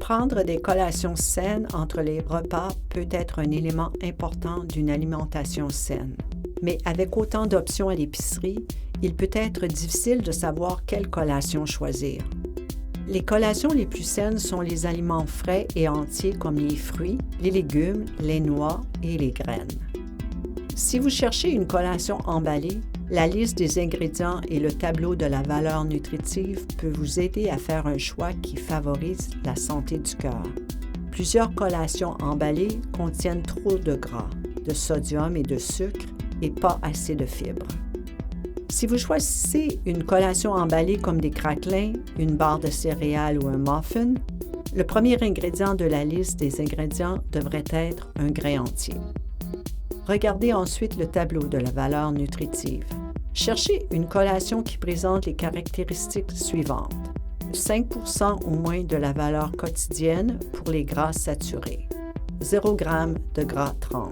Prendre des collations saines entre les repas peut être un élément important d'une alimentation saine. Mais avec autant d'options à l'épicerie, il peut être difficile de savoir quelle collation choisir. Les collations les plus saines sont les aliments frais et entiers comme les fruits, les légumes, les noix et les graines. Si vous cherchez une collation emballée, la liste des ingrédients et le tableau de la valeur nutritive peut vous aider à faire un choix qui favorise la santé du cœur. Plusieurs collations emballées contiennent trop de gras, de sodium et de sucre et pas assez de fibres. Si vous choisissez une collation emballée comme des craquelins, une barre de céréales ou un muffin, le premier ingrédient de la liste des ingrédients devrait être un grain entier. Regardez ensuite le tableau de la valeur nutritive. Cherchez une collation qui présente les caractéristiques suivantes. 5 % au moins de la valeur quotidienne pour les gras saturés. 0 g de gras trans.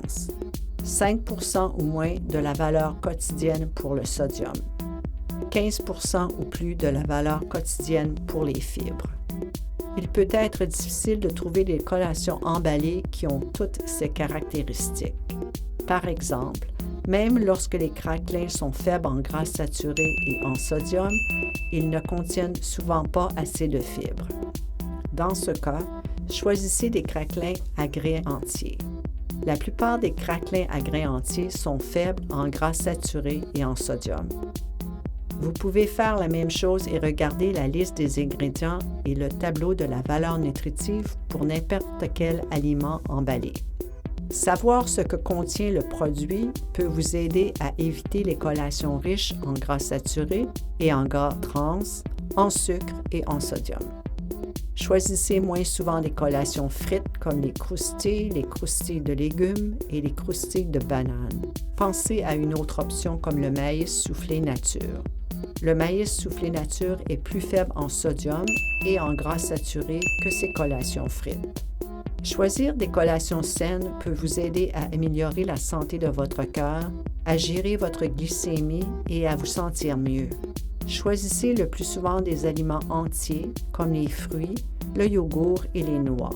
5 % ou moins de la valeur quotidienne pour le sodium. 15 % ou plus de la valeur quotidienne pour les fibres. Il peut être difficile de trouver des collations emballées qui ont toutes ces caractéristiques. Par exemple, même lorsque les craquelins sont faibles en gras saturés et en sodium, ils ne contiennent souvent pas assez de fibres. Dans ce cas, choisissez des craquelins à grains entiers. La plupart des craquelins à grains entiers sont faibles en gras saturés et en sodium. Vous pouvez faire la même chose et regarder la liste des ingrédients et le tableau de la valeur nutritive pour n'importe quel aliment emballé. Savoir ce que contient le produit peut vous aider à éviter les collations riches en gras saturés et en gras trans, en sucre et en sodium. Choisissez moins souvent des collations frites comme les croustilles de légumes et les croustilles de bananes. Pensez à une autre option comme le maïs soufflé nature. Le maïs soufflé nature est plus faible en sodium et en gras saturés que ces collations frites. Choisir des collations saines peut vous aider à améliorer la santé de votre cœur, à gérer votre glycémie et à vous sentir mieux. Choisissez le plus souvent des aliments entiers comme les fruits, le yogourt et les noix.